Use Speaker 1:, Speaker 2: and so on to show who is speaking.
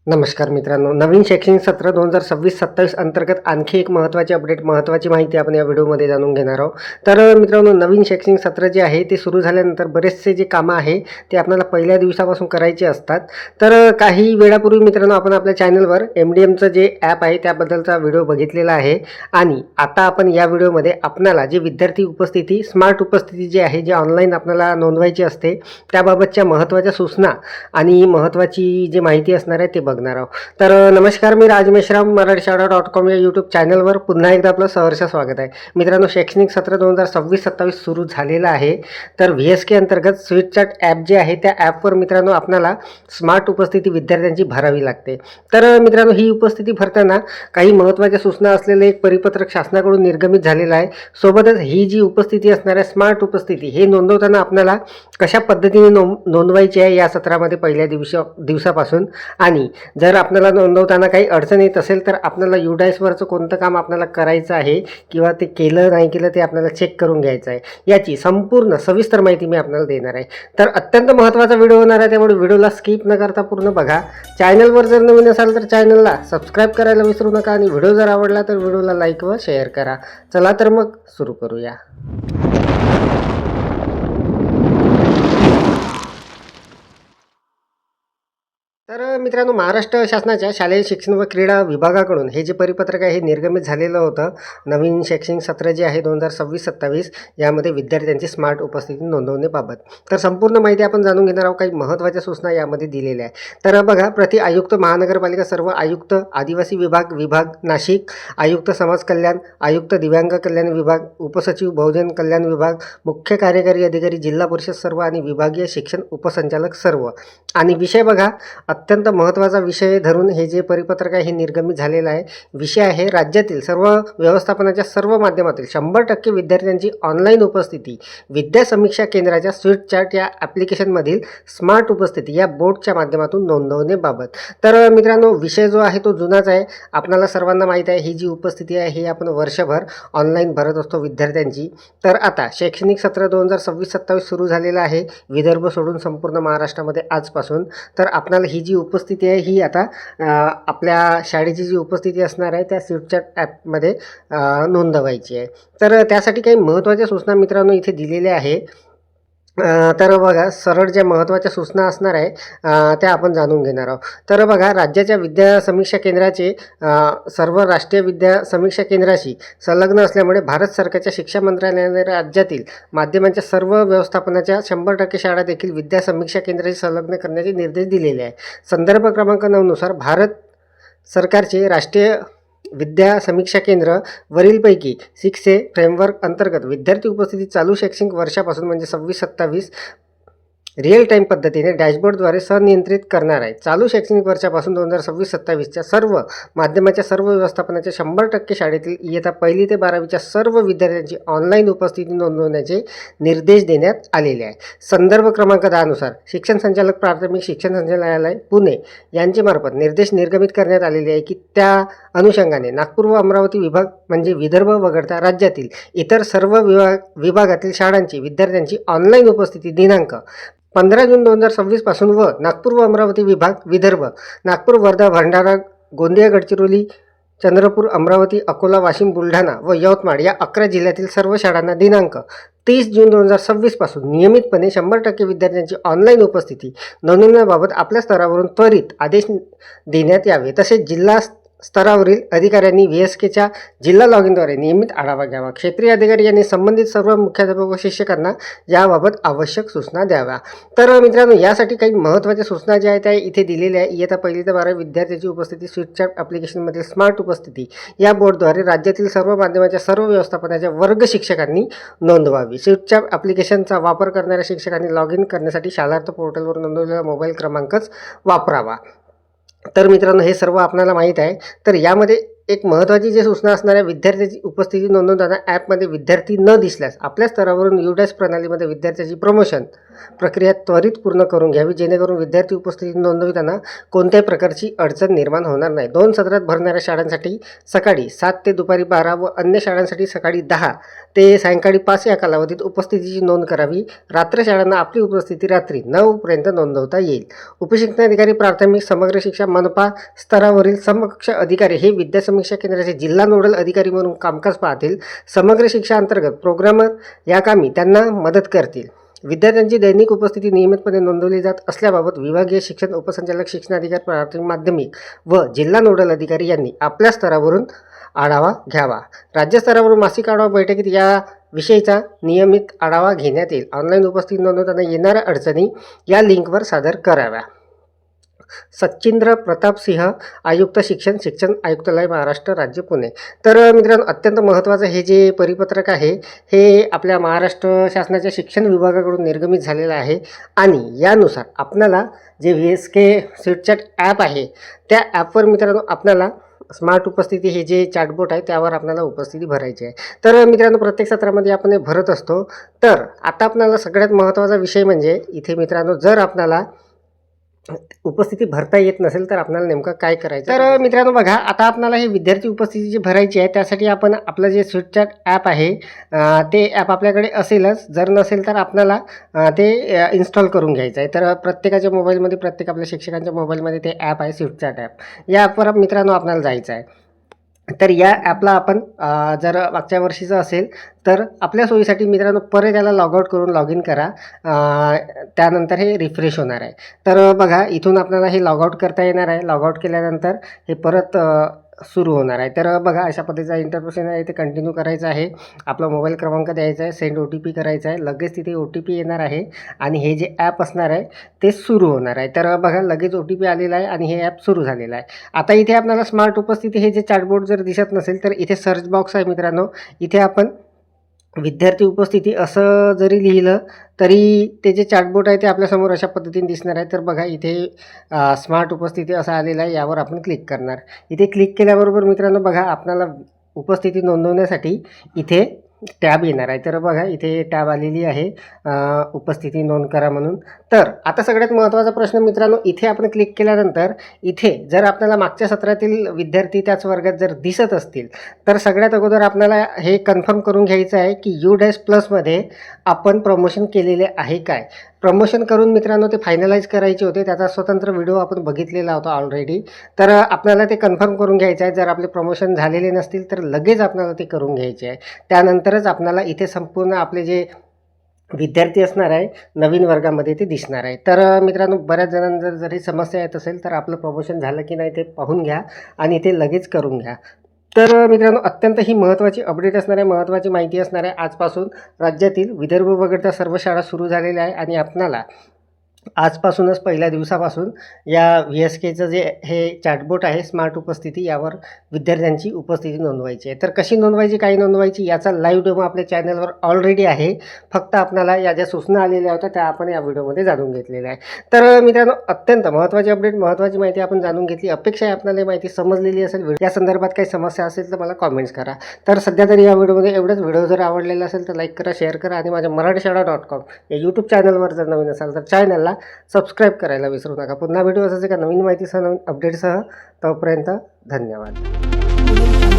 Speaker 1: नमस्कार मित्रांनो, नवीन शैक्षणिक सत्र 2026-27 अंतर्गत आणखी एक महत्त्वाची अपडेट, महत्त्वाची माहिती आपण या व्हिडिओमध्ये जाणून घेणार आहोत. तर मित्रांनो, नवीन शैक्षणिक सत्र जे आहे ते सुरू झाल्यानंतर बरेचसे जे कामं आहे ते आपल्याला पहिल्या दिवसापासून करायचे असतात. तर काही वेळापूर्वी मित्रांनो आपण आपल्या चॅनलवर MDMचं जे ॲप आहे त्याबद्दलचा व्हिडिओ बघितलेला आहे आणि आता आपण या व्हिडिओमध्ये आपल्याला जे विद्यार्थी उपस्थिती, स्मार्ट उपस्थिती जी आहे, जे ऑनलाईन आपल्याला नोंदवायची असते त्याबाबतच्या महत्त्वाच्या सूचना आणि महत्त्वाची जी माहिती असणार आहे ते बघणार आहोत. तर नमस्कार, मी राज मेश्राम, मराठीशाळा.com या यूट्यूब चॅनलवर पुन्हा एकदा आपलं सहर्ष स्वागत आहे. मित्रांनो, शैक्षणिक सत्र 2026-27 सुरू झालेलं आहे. तर VSK अंतर्गत स्वीट चार्ट ॲप जे आहे त्या ॲपवर मित्रांनो आपल्याला स्मार्ट उपस्थिती विद्यार्थ्यांची भरावी लागते. तर मित्रांनो, ही उपस्थिती भरताना काही महत्त्वाच्या सूचना असलेले एक परिपत्रक शासनाकडून निर्गमित झालेलं आहे. सोबतच ही जी उपस्थिती असणार आहे, स्मार्ट उपस्थिती, हे नोंदवताना आपल्याला कशा पद्धतीने नोंदवायची आहे या सत्रामध्ये पहिल्या दिवसापासून, आणि जर आपल्याला नोंदवताना काही अडचण येत असेल तर आपल्याला UDISवरचं कोणतं काम आपल्याला करायचं आहे किंवा ते केलं नाही केलं ते आपल्याला चेक करून घ्यायचं आहे, याची संपूर्ण सविस्तर माहिती मी आपल्याला देणार आहे. तर अत्यंत महत्त्वाचा व्हिडिओ होणार आहे, त्यामुळे व्हिडिओला स्किप न करता पूर्ण बघा. चॅनलवर जर नवीन असाल तर चॅनलला सबस्क्राईब करायला विसरू नका आणि व्हिडिओ जर आवडला तर व्हिडिओला लाईक व शेअर करा. चला तर मग सुरू करूया. तर मित्रांनो, महाराष्ट्र शासनाच्या शालेय शिक्षण व क्रीडा विभागाकडून हे जे परिपत्रक आहे हे निर्गमित झालेलं होतं. नवीन शैक्षणिक सत्र जे आहे 2026-27 यामध्ये विद्यार्थ्यांची स्मार्ट उपस्थिती नोंदवण्याबाबत तर संपूर्ण माहिती आपण जाणून घेणार आहोत. काही महत्त्वाच्या सूचना यामध्ये दिलेल्या आहे. तर बघा, प्रति आयुक्त महानगरपालिका, सर्व आयुक्त, आदिवासी विभाग नाशिक, आयुक्त समाज कल्याण, आयुक्त दिव्यांग कल्याण विभाग, उपसचिव बहुजन कल्याण विभाग, मुख्य कार्यकारी अधिकारी जिल्हा परिषद सर्व आणि विभागीय शिक्षण उपसंचालक सर्व. आणि विषय बघा, अत्यंत महत्त्वाचा विषय धरून हे जे परिपत्रक आहे हे निर्गमित झालेलं आहे. विषय आहे राज्यातील सर्व व्यवस्थापनाच्या सर्व माध्यमातील 100% विद्यार्थ्यांची ऑनलाईन उपस्थिती विद्या समीक्षा केंद्राच्या स्वीट चार्ट या ॲप्लिकेशनमधील स्मार्ट उपस्थिती या बोर्डच्या माध्यमातून नोंदवण्याबाबत. तर मित्रांनो, विषय जो आहे तो जुनाच आहे. आपल्याला सर्वांना माहीत आहे ही जी उपस्थिती आहे ही आपण वर्षभर ऑनलाईन भरत असतो विद्यार्थ्यांची. तर आता शैक्षणिक सत्र 2026-27 सुरू झालेलं आहे, विदर्भ सोडून संपूर्ण महाराष्ट्रामध्ये आजपासून. तर आपल्याला ही जी उपस्थिती आहे ही आता आपल्या शाळेची जी उपस्थिती असणार आहे त्या स्वीटचार्ट ॲपमध्ये नोंदवायची आहे. तर त्यासाठी काही महत्त्वाच्या सूचना मित्रांनो इथे दिलेल्या आहे. तर बघा, सरळ ज्या महत्त्वाच्या सूचना असणार आहे त्या आपण जाणून घेणार आहोत. तर बघा, राज्याच्या विद्या समीक्षा केंद्राचे सर्व राष्ट्रीय विद्या समीक्षा केंद्राशी संलग्न असल्यामुळे भारत सरकारच्या शिक्षण मंत्रालयाने राज्यातील माध्यमांच्या सर्व व्यवस्थापनाच्या 100% शाळा देखील विद्या समीक्षा केंद्राशी संलग्न करण्याचे निर्देश दिलेले आहे. संदर्भ क्रमांक 9 नुसार भारत सरकारचे राष्ट्रीय विद्या समीक्षा केंद्र वरीलपैकी 6A फ्रेमवर्क अंतर्गत विद्यार्थी उपस्थिती चालू शैक्षणिक वर्षापासून म्हणजे 26-27 रिअल टाईम पद्धतीने डॅशबोर्डद्वारे संनियंत्रित करणार आहे. चालू शैक्षणिक वर्षापासून 2026-27च्या सर्व माध्यमाच्या सर्व व्यवस्थापनाच्या 100% शाळेतील इयत्ता 1ली ते 12वीच्या सर्व विद्यार्थ्यांची ऑनलाईन उपस्थिती नोंदवण्याचे निर्देश देण्यात आलेले आहे. संदर्भ क्रमांक 10 नुसार शिक्षण संचालक, प्राथमिक शिक्षण संचालनालय पुणे यांच्यामार्फत निर्देश निर्गमित करण्यात आलेले आहे की त्या अनुषंगाने नागपूर व अमरावती विभाग म्हणजे विदर्भ वगळता राज्यातील इतर सर्व विभागातील शाळांची विद्यार्थ्यांची ऑनलाईन उपस्थिती दिनांक 15 जून 2026 पासून व नागपूर व अमरावती विभाग विदर्भ, नागपूर, वर्धा, भंडारा, गोंदिया, गडचिरोली, चंद्रपूर, अमरावती, अकोला, वाशिम, बुलढाणा व यवतमाळ या 11 जिल्ह्यातील सर्व शाळांना दिनांक 30 जून 2026 पासून नियमितपणे 100% विद्यार्थ्यांची ऑनलाईन उपस्थिती नोंदवण्याबाबत आपल्या स्तरावरून त्वरित आदेश देण्यात यावे. तसेच जिल्हा स्तरावरील अधिकाऱ्यांनी VSKच्या जिल्हा लॉगिनद्वारे नियमित आढावा घ्यावा. क्षेत्रीय अधिकारी यांनी संबंधित सर्व मुख्याध्यापक व शिक्षकांना याबाबत आवश्यक सूचना द्याव्या. तर मित्रांनो, यासाठी काही महत्त्वाच्या सूचना ज्या आहेत त्या इथे दिलेल्या आहे. इयत्ता 1ली ते 12वी विद्यार्थ्यांची उपस्थिती स्वीटचार्ट ॲप्लिकेशनमधील स्मार्ट उपस्थिती या बोर्डद्वारे राज्यातील सर्व माध्यमाच्या सर्व व्यवस्थापनाच्या वर्ग शिक्षकांनी नोंदवावी. स्वीटचार्ट ॲप्लिकेशनचा वापर करणाऱ्या शिक्षकांनी लॉग इन करण्यासाठी शालार्थ पोर्टलवर नोंदवलेला मोबाईल क्रमांकच वापरावा. तर मित्रांनो, हे सर्व आपल्याला माहीत आहे. तर यामध्ये एक महत्त्वाची जी सूचना असणार आहे, विद्यार्थ्याची उपस्थिती नोंदवताना ॲपमध्ये विद्यार्थी न दिसल्यास आपल्या स्तरावरून UDAS प्रणालीमध्ये विद्यार्थ्याची प्रमोशन प्रक्रिया त्वरित पूर्ण करून घ्यावी, जेणेकरून विद्यार्थी उपस्थिती नोंदविताना कोणत्याही प्रकारची अडचण निर्माण होणार नाही. 2 सत्रात भरणाऱ्या शाळांसाठी सकाळी 7 ते दुपारी 12 व अन्य शाळांसाठी सकाळी 10 ते सायंकाळी 5 या कालावधीत उपस्थितीची नोंद करावी. रात्र शाळांना आपली उपस्थिती रात्री 9 पर्यंत नोंदवता येईल. उपशिक्षणाधिकारी प्राथमिक समग्र शिक्षा मनपा स्तरावरील समकक्ष अधिकारी हे विद्या समीक्षा केंद्राचे जिल्हा नोडल अधिकारी म्हणून कामकाज पाहतील. समग्र शिक्षा अंतर्गत प्रोग्रामर या कामी त्यांना मदत करतील. विद्यार्थ्यांची दैनिक उपस्थिती नियमितपणे नोंदवली जात असल्याबाबत विभागीय शिक्षण उपसंचालक शिक्षणाधिकारी प्राथमिक माध्यमिक व जिल्हा नोडल अधिकारी यांनी आपल्या स्तरावरून आढावा घ्यावा. राज्यस्तरावरून मासिक आढावा बैठकीत या विषयीचा नियमित आढावा घेण्यात येईल. ऑनलाईन उपस्थिती नोंदवताना येणाऱ्या अडचणी या लिंकवर सादर कराव्या. सचिंद्र प्रताप सिंह, आयुक्त शिक्षण आयुक्तालय महाराष्ट्र राज्य पुणे. तर मित्रांनो, अत्यंत महत्त्वाचं हे जे परिपत्रक आहे हे आपल्या महाराष्ट्र शासनाच्या शिक्षण विभागाकडून निर्गमित झालेलं आहे आणि यानुसार आपल्याला जे VSK सीटचॅट ॲप आहे त्या ॲपवर मित्रांनो आपल्याला स्मार्ट उपस्थिती हे जे चॅटबोट आहे त्यावर आपल्याला उपस्थिती भरायची आहे. तर मित्रांनो, प्रत्येक सत्रामध्ये आपण हे भरत असतो. तर आता आपल्याला सगळ्यात महत्त्वाचा विषय म्हणजे इथे मित्रांनो, जर आपल्याला उपस्थिती भरता येत नसेल तर आपल्याला नेमकं काय करायचं. तर मित्रांनो बघा, आता आपल्याला हे विद्यार्थी उपस्थिती जी भरायची आहे त्यासाठी आपण आपलं जे स्वीटचॅट ॲप आहे ते ॲप आपल्याकडे असेलच. जर नसेल तर आपल्याला ते इन्स्टॉल करून घ्यायचं आहे. तर प्रत्येकाच्या मोबाईलमध्ये, प्रत्येक आपल्या शिक्षकांच्या मोबाईलमध्ये ते ॲप आहे स्वीटचॅट ॲप. या ॲपवर मित्रांनो आपल्याला जायचं आहे. तर या ॲपला आपण जर मागच्या वर्षीचं असेल तर आपल्या सोयीसाठी मित्रांनो परत याला लॉगआउट करून लॉग इन करा. त्यानंतर हे रिफ्रेश होणार आहे. तर बघा, इथून आपल्याला हे लॉगआउट करता येणार आहे. लॉगआउट केल्यानंतर हे परत सुरू होणार आहे. तर बघा, अशा पद्धतीचा इंटरफेस आहे. ते कंटिन्यू करायचं आहे. आपला मोबाईल क्रमांक द्यायचा आहे, सेंड OTP करायचा आहे. लगेच तिथे OTP येणार आहे आणि हे जे ॲप असणार आहे ते सुरू होणार आहे. तर बघा, लगेच OTP आलेला आहे आणि हे ॲप सुरू झालेलं आहे. आता इथे आपल्याला स्मार्ट उपस्थिती हे जे चॅटबोट जर दिसत नसेल तर इथे सर्च बॉक्स आहे मित्रांनो. इथे आपण विद्यार्थी उपस्थिती असं जरी लिहिलं तरी ते जे चॅटबोट आहे ते आपल्यासमोर अशा पद्धतीने दिसणार आहे. तर बघा, इथे स्मार्ट उपस्थिती असं आलेलं आहे. यावर आपण क्लिक करणार. इथे क्लिक केल्याबरोबर मित्रांनो बघा, आपल्याला उपस्थिती नोंदवण्यासाठी इथे टॅब येणार आहे. तर बघा, इथे टॅब आलेली आहे उपस्थिती नोंद करा म्हणून. तर आता सगळ्यात महत्त्वाचा प्रश्न मित्रांनो, इथे आपण क्लिक केल्यानंतर इथे जर आपल्याला मागच्या सत्रातील विद्यार्थी त्याच वर्गात जर दिसत असतील तर सगळ्यात अगोदर आपल्याला हे कन्फर्म करून घ्यायचं आहे की UDAS प्लसमध्ये आपण प्रमोशन केलेले आहे काय. प्रमोशन करून मित्रांनो ते फायनलाइज करायचे होते. त्याचा स्वतंत्र व्हिडिओ आपण बघितलेला होता ऑलरेडी. तर आपल्याला ते कन्फर्म करून घ्यायचं आहे. जर आपले प्रमोशन झालेले नसतील तर लगेच आपल्याला ते करून घ्यायचे आहे. त्यानंतरच आपल्याला इथे संपूर्ण आपले जे विद्यार्थी असणार आहे नवीन वर्गामध्ये ते दिसणार आहे. तर मित्रांनो, बऱ्याच जणांना जर ही समस्या येत असेल तर आपलं प्रमोशन झालं की नाही ते पाहून घ्या आणि ते लगेच करून घ्या. तर मित्रांनो, अत्यंत ही महत्त्वाची अपडेट असणार आहे, महत्त्वाची माहिती असणार आहे. आजपासून राज्यातील विदर्भ वगळता सर्व शाळा सुरू झालेल्या आहे आणि आपणाला आजपासूनच पहिल्या दिवसापासून या VSKचं जे हे चॅटबोट आहे स्मार्ट उपस्थिती यावर विद्यार्थ्यांची उपस्थिती नोंदवायची आहे. तर कशी नोंदवायची, काय नोंदवायची याचा लाईव्ह डेमो आपल्या चॅनलवर ऑलरेडी आहे. फक्त आपल्याला या ज्या सूचना आलेल्या होत्या त्या आपण या व्हिडिओमध्ये जाणून घेतलेल्या आहे. तर मित्रांनो, अत्यंत महत्त्वाची अपडेट, महत्त्वाची माहिती आपण जाणून घेतली. अपेक्षा आहे आपल्याला माहिती समजलेली असेल. या संदर्भात काही समस्या असेल तर मला कॉमेंट्स करा. तर सध्या तरी या व्हिडिओमध्ये एवढंच. व्हिडिओ जर आवडलेला असेल तर लाईक करा, शेअर करा आणि माझ्या मराठीशाळा.com या यूट्यूब चॅनलवर जर नवीन असाल तर चॅनलला सबस्क्राईब करायला विसरू नका. पुन्हा व्हिडिओ असायचे का नवीन माहितीसह, नवीन अपडेटसह. तोपर्यंत धन्यवाद.